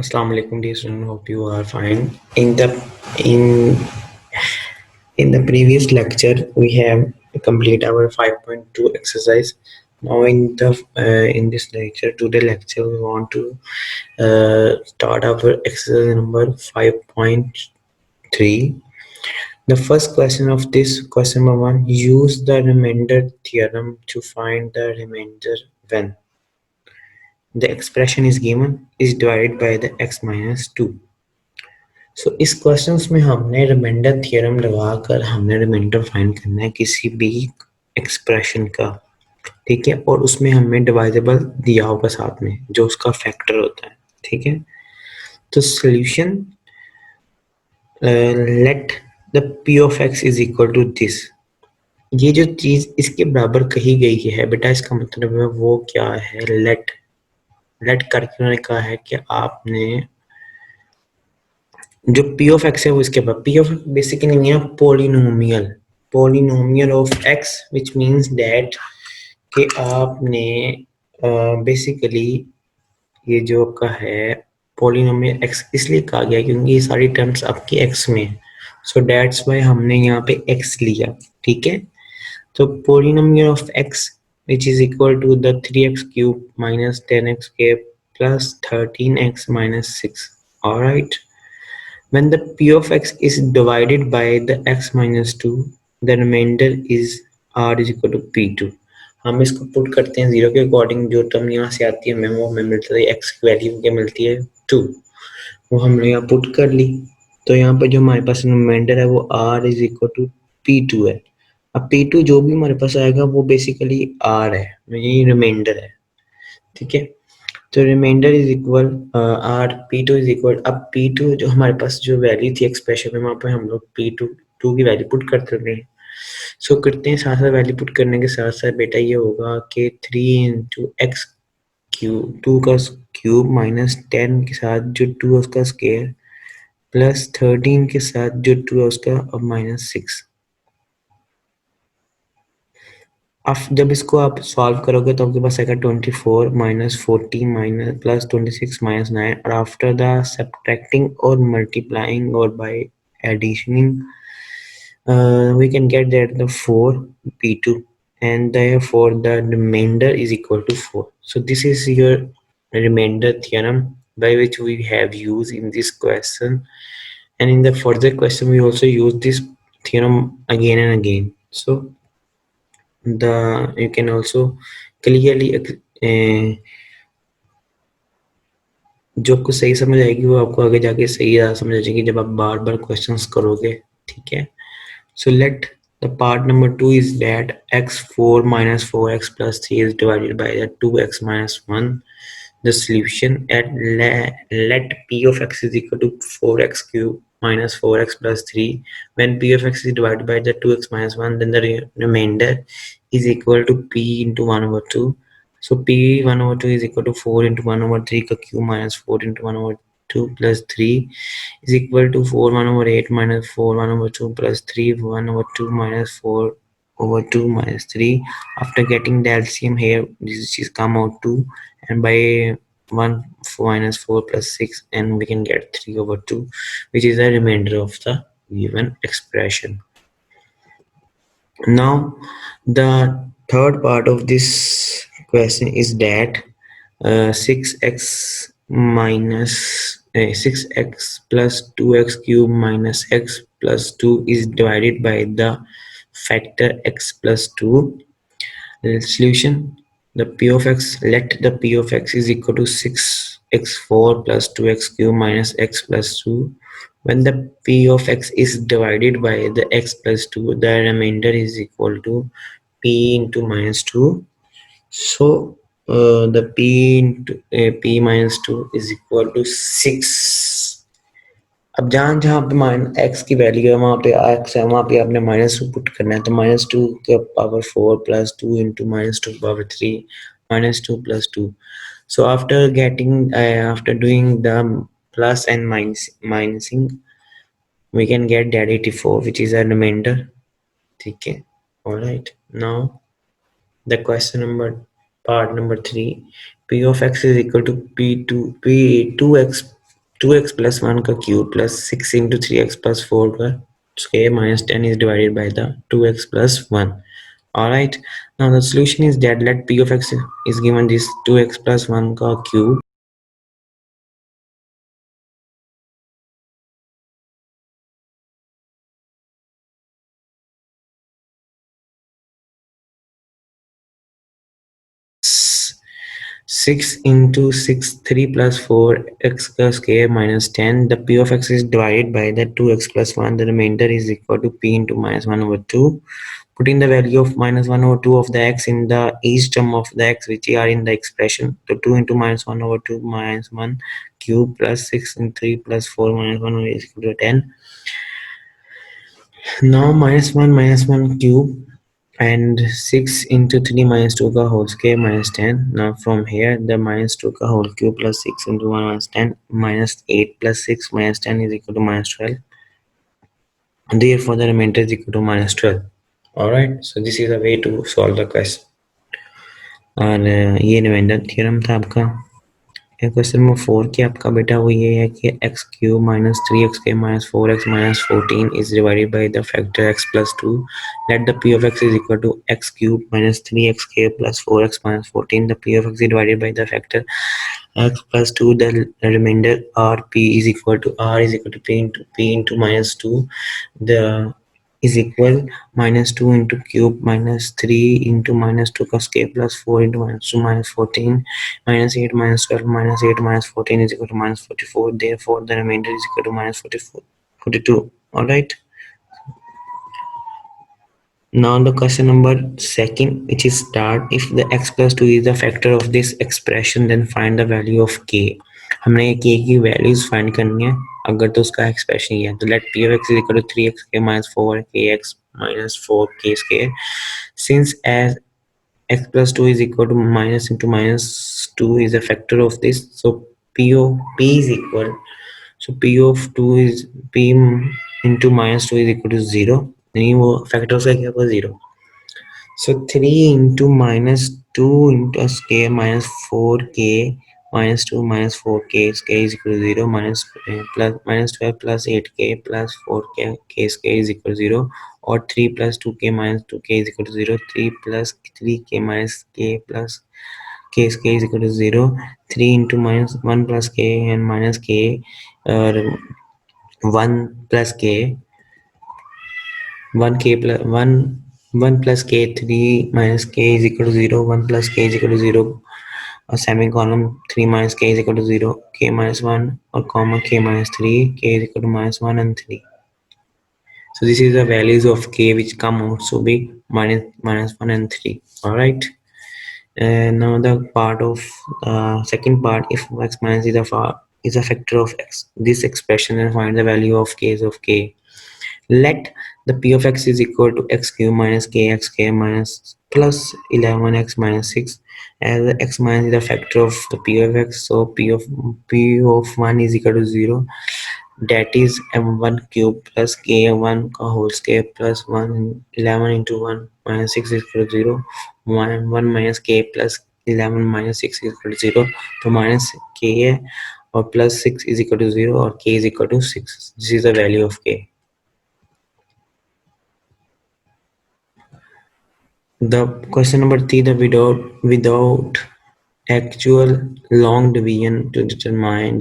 Assalamu alaikum, dear student. Hope you are fine. In in the previous lecture, we have complete our 5.2 exercise. Now, in this today lecture, we want to start our exercise number 5.3. The first question of this question number one: use the remainder theorem to find the remainder when the expression is given is divided by the x minus 2. सो इस questions में हमने remainder theorem लगाकर हमने reminder find करना है किसी भी expression का, ठीक है, और उसमें हमें डिवाइजेबल दिया होगा साथ में जो उसका फैक्टर होता है, ठीक है। तो solution let the P of x is equal to this, ये जो चीज इसके बराबर कही गई है बेटा, इसका मतलब है वो क्या है, लेट करके उन्होंने कहा है कि आपने जो पी ऑफ एक्स है वो इसके बाद पी ऑफ बेसिकली नहीं है polynomial of x which means that कि आपने बेसिकली ये जो आपका है पॉलिनोमियल एक्स इसलिए कहा गया क्योंकि ये सारी टर्म्स आपकी एक्स में है, सो दैट्स वाई हमने यहाँ पे एक्स लिया, ठीक है। तो polynomial of x which is equal to the 3x cube minus 10x cube plus 13x minus 6, alright. When the p of x is divided by the x minus 2, the remainder is r is equal to p2. हम इसको put करते हैं zero के according, जो term यहाँ से आती है हमें वो हमें मिलती है x की वैल्यू क्या मिलती है 2, वो हमने यहाँ पुट कर ली। तो यहाँ पर जो हमारे पास रिमाइंडर है वो r is equal to p2 है। अब p2 जो भी हमारे पास आएगा वो बेसिकली r है, यही रिमाइंडर है, ठीक है। तो remainder is equal R P two is equal, अब पी टू जो हमारे पास जो वैल्यू थी एक्सप्रेशन में वहाँ पे हम लोग पी टू की वैल्यू पुट करते हैं। सो करते हैं, साथ साथ वैल्यू पुट करने के साथ साथ बेटा ये होगा कि 3 इंटू एक्स क्यूब 2 का क्यूब माइनस 10 के साथ जो 2 है उसका स्केयर प्लस 13 के साथ जो 2 है उसका अब माइनस 6। अब जब इसको आप सॉल्व करोगे तो आपके पास आएगा 24 माइनस 40 माइनस प्लस 26 माइनस 9, और आफ्टर द सब्ट्रैक्टिंग और मल्टीप्लाइंग और bye एडिशनिंग we can get that the 4p2 and therefore the remainder is equal to 4. So this is your remainder theorem by which we have used in this question, and in the further question we also use this theorem again and again. So you can also clearly जो आपको सही समझ आएगी वो आपको आगे जाके सही समझ आ जाएगी जब आप बार बार क्वेश्चंस करोगे, ठीक है। So let the part number 2 is that x4 minus 4x plus 3 is divided by the 2x minus 1. The solution at let p of x is equal to 4x cube minus 4x plus 3. When p of x is divided by the 2x minus 1, then the remainder is equal to p into 1 over 2. So p 1 over 2 is equal to 4 into 1 over 3 का cube minus 4 into 1 over 2 plus 3 is equal to 4 1 over 8 minus 4 1 over 2 plus 3 1 over 2 minus 4 over 2 minus 3. After getting the LCM here, this is come out 2, and by 1 minus 4 plus 6, and we can get 3 over 2, which is the remainder of the given expression. Now the third part of this question is that 6x minus 6x plus 2x cube minus x plus 2 is divided by the factor x plus 2. The solution, the p of x, let the p of x is equal to 6x4 plus 2x cube minus x plus 2. When the p of x is divided by the x plus 2, the remainder is equal to p into minus 2. So the p into p minus 2 is equal to 6. अब जहाँ जहाँ पे x की value है वहाँ पे x है वहाँ पे आपने माइनस 2 पुट करना है, तो माइनस 2 का power 4 plus 2 into minus 2 power 3 minus 2 plus 2. So after doing the plus and minusing, we can get that 84, which is a remainder, ठीक है। Alright, now the question part number 3, p of x is equal to p2x 2x plus 1 का cube plus 6 into 3x plus 4 का square minus 10 is divided by the 2x plus 1. Alright, now the solution is that let p of x is given this 2x plus 1 का cube six into 6 3 plus 4 x square minus 10. The p of x is divided by the 2x plus 1. The remainder is equal to p into minus 1 over 2. Putting the value of minus 1 over 2 of the x in the each term of the x which are in the expression. So 2 into minus 1 over 2 minus 1 cube plus 6 and 3 plus 4 minus 1 is equal to 10. Now minus 1 cube and 6 into 3 minus 2 का whole square minus 10. Now from here the minus 2 का whole cube plus 6 into 1 minus 10 minus 8 plus 6 minus 10 is equal to minus 12. Therefore the remainder is equal to minus 12. Alright, so this is a way to solve the question. और ये remainder theorem था आपका। Question number 4 की आपका बेटा वो ये है कि x cube minus 3x minus 4x minus 14 is divided by the factor x plus 2। Let the p of x is equal to x cube minus 3x plus 4x minus 14. The p of x is divided by the factor x plus 2. The remainder rp is equal to p into minus 2. The is equal minus 2 into cube minus 3 into minus 2 का square plus 4 into minus 2 minus 14 minus 8 minus 12 minus 8 minus 14 is equal to minus 44. Therefore the remainder is equal to minus 42. All right, now the question number second, which is start if the x plus 2 is the factor of this expression then find the value of k. हमने k की values find करनी है अगर तो उसका expression ये है तो late p of x is equal to 3x minus 4kx minus 4k square. Since as x plus 2 is equal to minus into minus 2 is a factor of this, so p of p is equal, so p of 2 is p into minus 2 is equal to 0. नहीं वो factor उसका क्या होगा 0. So 3 into minus 2 into square minus 4k minus 2 minus 4k square is equal to 0 minus plus minus 12 plus 8k plus 4k k square is equal to 0 or 3 plus 2k minus 2k is equal to 0. 3 plus 3k minus k plus k square is equal to 0. 3 into minus 1 plus k and minus k or 1 plus k 1 k plus 1 plus k 3 minus k is equal to 0. 1 plus k is equal to 0. A semicolon 3 minus k is equal to 0. K minus 1 or comma k minus 3. K is equal to minus 1 and 3. So this is the values of k which come out so big minus 1 and 3. All right. And now the part of second part, if x minus is a factor of x, this expression, and find the value of k. Let the p of x is equal to x cube minus kx minus plus 11x minus 6. As x minus is a factor of the p of x, so p of 1 is equal to 0. That is m1 cube plus k1 whole square plus 11 into 1 minus 6 is equal to 0. 1 minus k plus 11 minus 6 is equal to 0. So minus k or plus 6 is equal to 0 or k is equal to 6. This is the value of k. The question number 3, the without actual long division to determine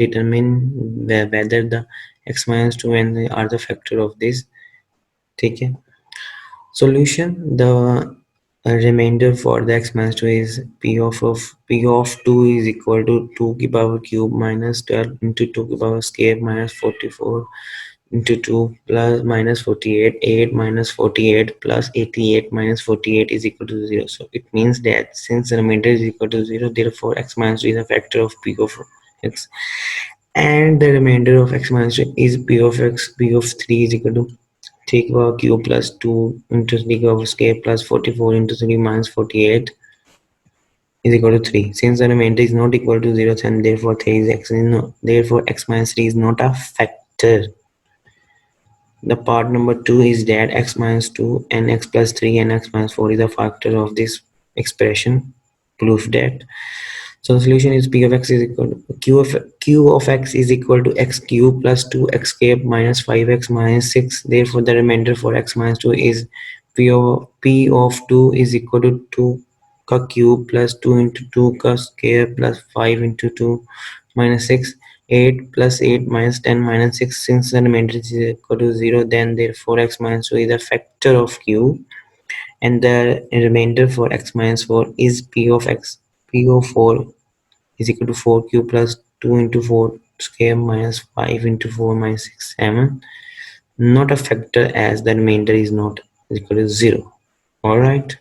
whether the x minus 2 and are the factor of this. ठीक है. Solution, the remainder for the x minus 2 is p of 2 is equal to 2 की power cube minus 12 into 2 की power square minus 44 into 2 plus minus 48. 8 minus 48 plus 88 minus 48 is equal to 0. So it means that since the remainder is equal to 0, therefore x minus 2 is a factor of p of x, and the remainder of x minus 2 is p of x. P of 3 is equal to 3 power cube plus 2 into 3 power square plus 44 into 3 minus 48 is equal to 3. Since the remainder is not equal to 0, then therefore 3 is x is no, therefore x minus 3 is not a factor. The part number 2 is that x minus 2 and x plus 3 and x minus 4 is a factor of this expression. Proof that. So the solution is p of x is equal to q of x is equal to x cube plus 2x cube minus 5x minus 6. Therefore, the remainder for x minus 2 is p of 2 is equal to 2 ka cube plus 2 into 2 ka square plus 5 into 2 minus 6. 8 plus 8 minus 10 minus 6. Since the remainder is equal to 0, then therefore x minus 2 is a factor of q, and the remainder for x minus 4 is p of x. P of 4 is equal to 4q plus 2 into 4 square minus 5 into 4 minus 6 7, not a factor as the remainder is not equal to 0. All right,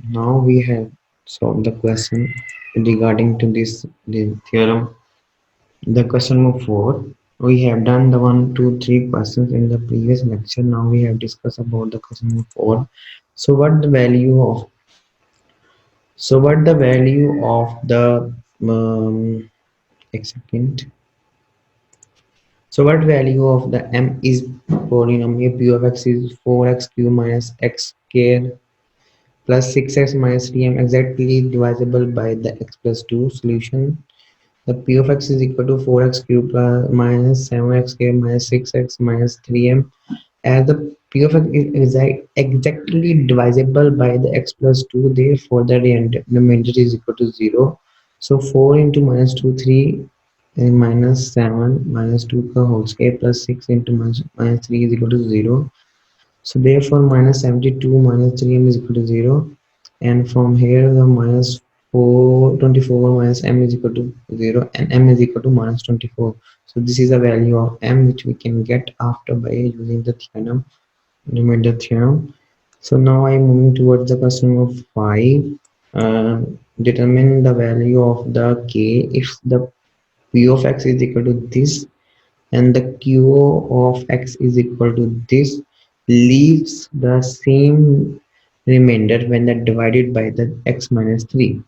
now we have solved the question regarding to this the theorem. The question number 4, we have done the 1 2 3 questions in the previous lecture. Now we have discussed about the question number 4. So what the value of the a second. So what value of the m is polynomial p of x is 4x cube minus x square plus 6x minus 3m exactly divisible by the x plus 2 solution. The p of x is equal to 4x cube plus minus 7x square minus 6x minus 3m. As the p of x is exactly divisible by the x plus 2, therefore the remainder is equal to 0. So 4 into minus 2 3 and minus 7 minus 2 का whole square plus 6 into minus 3 is equal to 0. So therefore minus 72 minus 3m is equal to 0, and from here the minus 424 minus m is equal to 0, and m is equal to minus 24. So this is the value of m which we can get after by using the theorem, remainder theorem. So now I am moving towards the question of 5. Determine the value of the k if the p of x is equal to this and the q of x is equal to this, leaves the same remainder when that divided by the x minus 3.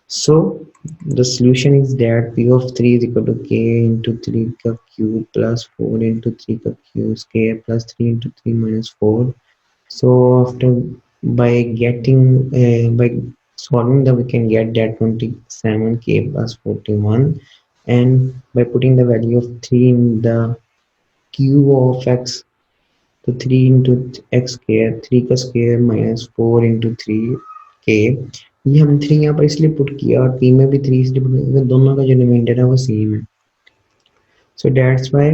So the solution is that p of 3 is equal to k into 3 ka cube plus 4 into 3 ka cube square plus 3 into 3 minus 4. So after by solving that we can get that 27k plus 41, and by putting the value of 3 in the cube of x, तो 3 into x square 3 का square minus 4 into 3k, ये हम 3 यहाँ पर इसलिए put किया और p में भी 3 इसलिए पुट किया क्योंकि दोनों का जो रिमाइंडर है वो सेम है. So that's why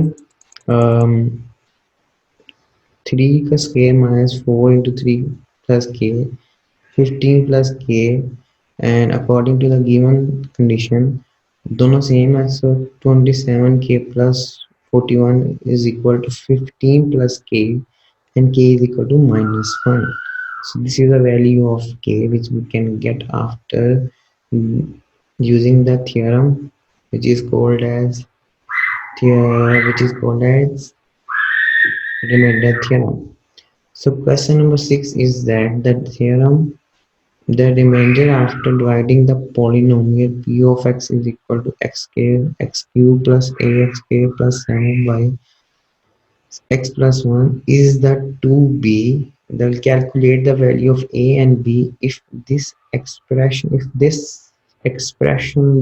3 का square minus 4 into 3 plus k 15 plus k, and according to the given condition दोनों सेम है. So 27k plus 41 is equal to 15 plus k, and k is equal to minus 1. So this is the value of k which we can get after using the theorem which is called as remainder theorem. So question number 6 is that the remainder after dividing the polynomial p of x is equal to x square x cube plus ax square plus 7y x plus 1 is the 2b. They'll calculate the value of a and b if this expression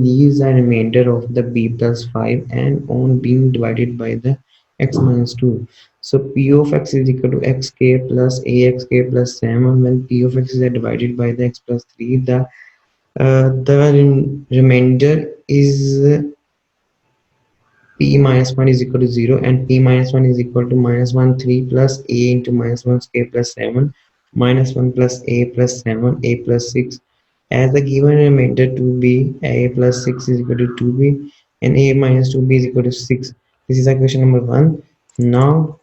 leaves a remainder of the b plus 5 and on being divided by the x minus 2. So p of x is equal to x square plus ax square plus 7. When p of x is divided by the x plus 3, the remainder is p minus 1 is equal to 0, and p minus 1 is equal to minus 1 3 plus a into minus 1 square plus 7 minus 1 plus a plus 7 a plus 6. As the given remainder 2b, a plus 6 is equal to 2b, and a minus 2b is equal to 6. This is the question number 1. Now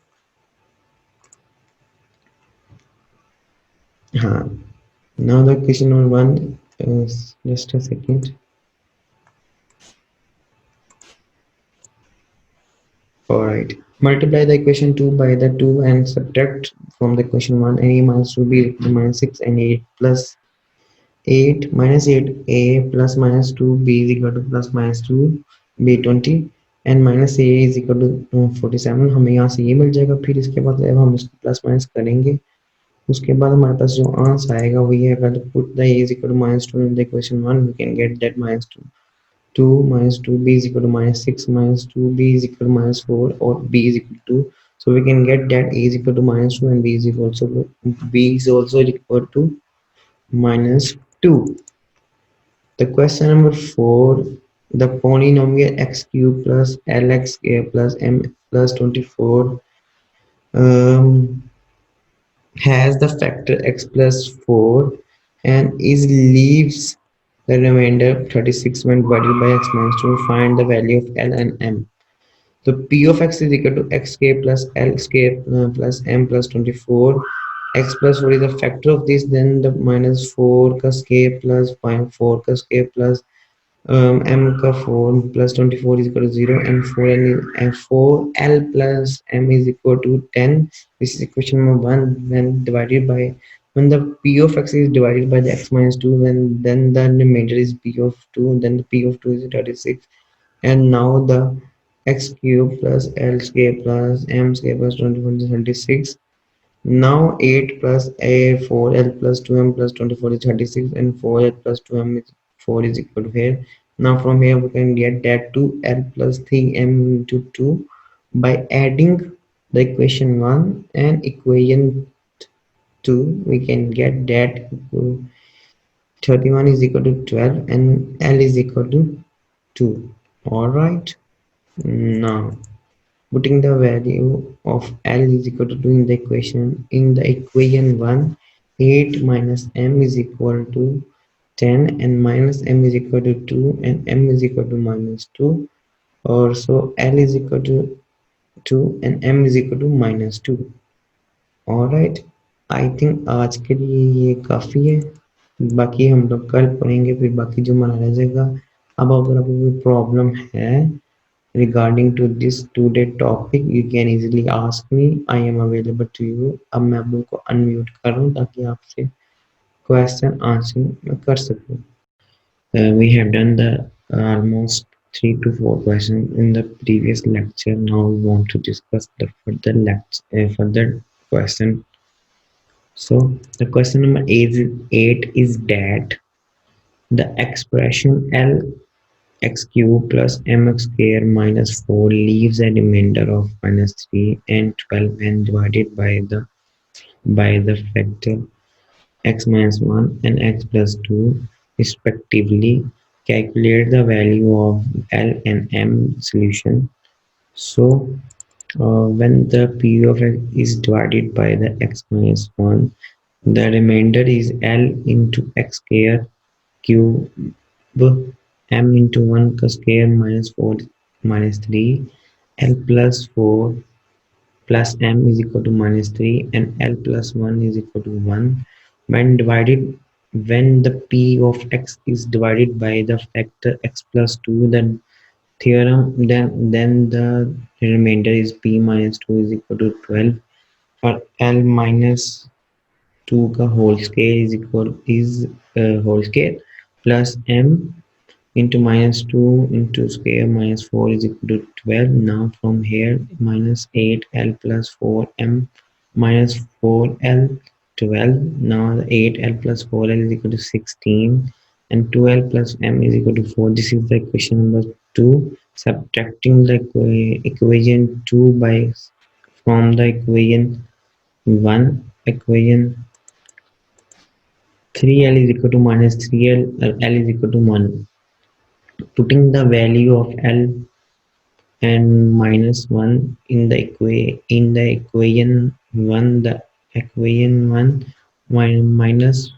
now the question number 1 is just a second. Alright, multiply the equation 2 by the 2 and subtract from the equation 1, a minus 2b equal to minus 6, and 8 plus 8 minus 8 a plus minus 2 b is equal to plus minus 2 b 20, and minus a is equal to 47. हमें यहाँ से ये मिल जाएगा. फिर इसके बाद जब हम इसको प्लस माइनस करेंगे उसके बाद हमारे पास जो आंसर आएगा वही है, अगर put the a is equal to -2 in the equation 1, we can get that -2 minus 2 b is equal to -6 minus 2 b is equal to -4, or b is equal to 2. So we can get that a is equal to -2 and b is also equal to -2. The question number 4, the polynomial x cube plus lx square plus m plus 24 um, has the factor x plus 4 and is leaves the remainder 36 when divided by x minus 2. Find the value of L and M. So P of x is equal to x square plus L square plus M plus 24. X plus 4 is a factor of this, then the minus 4 का square plus 4 का square plus m का 4 plus 24 is equal to 0, and 4l plus m is equal to 10. This is equation number 1. When divided by, when the p of x is divided by the x minus 2, when then the remainder is p of 2, then the p of 2 is 36. And now the x cube plus l square plus m square plus 24 is 26. Now 8 plus a 4l plus 2m plus 24 is 36, and 4l plus 2m is 4 is equal to here. Now from here we can get that 2l plus 3m into 2 by adding the equation 1 and equation 2. We can get that 31 is equal to 12 and l is equal to 2. Alright, now putting the value of L is equal to 2 in the equation. In the equation 1, 8 minus m is equal to 10, and minus m is equal to 2, and m is equal to minus 2. Or so L is equal to 2 and m is equal to minus 2. Alright, I think आज के लिए ये काफ़ी है, बाकी हम लोग कल पढ़ेंगे, फिर बाकी जो हमारा रह जाएगा। अब अगर आपको कोई प्रॉब्लम है regarding to this today topic, you can easily ask me. I am available to you. अब मैं आप लोगों को unmute कर रहा हूँ ताकि आपसे question answer मैं कर सकूँ. We have done the almost 3 to 4 questions in the previous lecture. Now we want to discuss the further question. So the question number 8 is that the expression L x cube plus mx square minus 4 leaves a remainder of minus 3 and 12 when divided by the factor x minus 1 and x plus 2 respectively. Calculate the value of L and M solution. So when the p of x is divided by the x minus 1, the remainder is L into x square cube m into 1 का square minus 4 minus 3, L plus 4 plus m is equal to minus 3, and L plus 1 is equal to 1. When divided, when the p of x is divided by the factor x plus 2, then then the remainder is p minus 2 is equal to 12. For L minus 2 का whole square is equal is whole square plus m into minus 2 into square minus 4 is equal to 12. Now from here minus 8l plus 4m minus 4l 12. Now the 8l plus 4l is equal to 16, and 2l plus m is equal to 4. This is the equation number 2. Subtracting the equation 2 by from the equation 1, equation 3l is equal to minus 3l, l is equal to 1. Putting the value of L and minus 1 in the equation 1, the equation 1 minus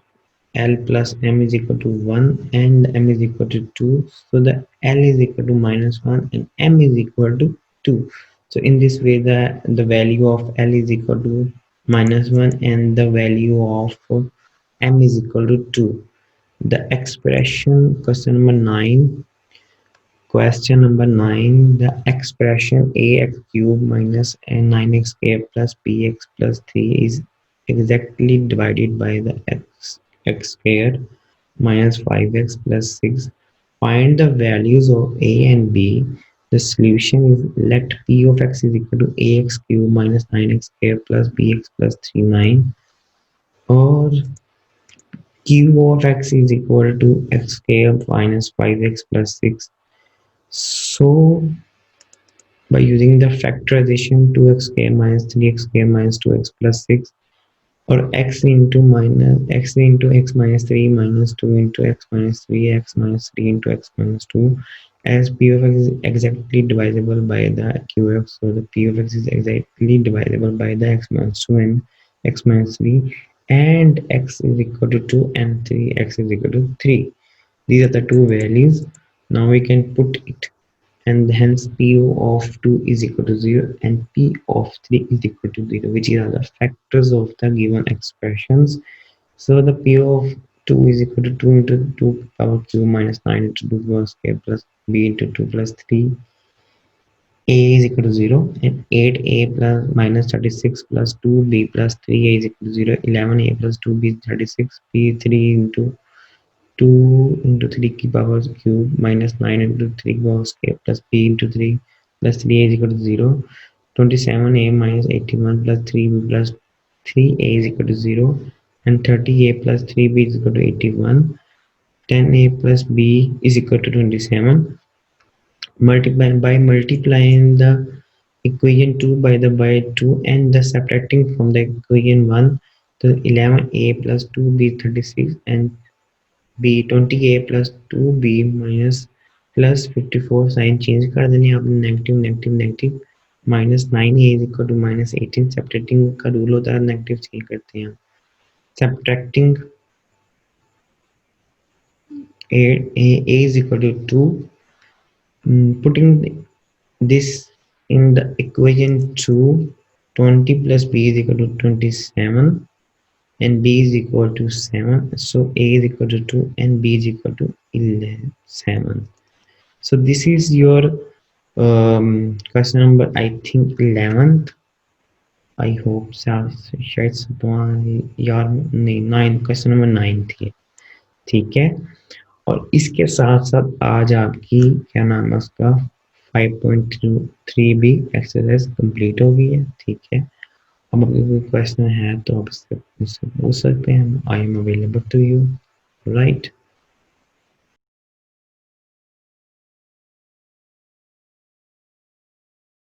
L plus M is equal to 1 and M is equal to 2. So the L is equal to minus 1 and M is equal to 2. So in this way the value of L is equal to minus 1 and the value of M is equal to 2. The expression, question number 9. Question number 9. The expression ax cube minus 9x square plus bx plus 3 is exactly divided by the x square minus 5x plus 6. Find the values of a and b. The solution is let p of x is equal to ax cube minus 9x square plus bx plus 3 9. और q of x is equal to x square minus 5x plus 6. So by using the factorization 2x square minus 3x square minus 2x plus 6, or x into minus x into x minus 3 minus 2 into x minus 3 x minus 3 into x minus 2, as p of x is exactly divisible by the qx, so the p of x is exactly divisible by the x minus 2 and x minus 3, and x is equal to 2 and 3 x is equal to 3. These are the two values. Now we can put it, and hence p of 2 is equal to 0 and p of 3 is equal to 0, which are the factors of the given expressions. So the p of 2 is equal to 2 into 2 power q minus 9 into 2 power square plus b into 2 plus 3. A is equal to 0, and 8a plus minus 36 plus 2b plus 3a is equal to 0. 11a plus 2b is 36. p 3 into 2 into 3 की power cube minus 9 into 3 की power square plus p into 3 plus 3a is equal to 0. 27a minus 81 plus 3b plus 3a is equal to 0, and 30a plus 3b is equal to 81. 10a plus b is equal to 27. Multiplying the equation 2 by the by 2 and the subtracting from the equation 1, the 11a plus 2b is 36 and b 20a plus 2b minus plus 54 sign change कर देनी है आपने, negative negative negative, minus 9a is equal to minus 18. Subtracting का rule होता है, negative change करते हैं. सब्ट्रैक्टिंग a is equal to 2. Putting this in the equation 2, 20 plus b is equal to 27 and b is equal to 7, so a is equal to 2 and b is equal to 7. So this is your question number, I think 11th. I hope शायद यार नहीं 9, question number 9 थी. ठीक है, और इसके साथ साथ आज आपकी क्या नाम है उसका 5.3 भी एक्सरसाइज कंप्लीट हो गई है. ठीक है, अब अगर कोई क्वेश्चन है तो आप इससे पूछ सकते हैं. I am available to you, right.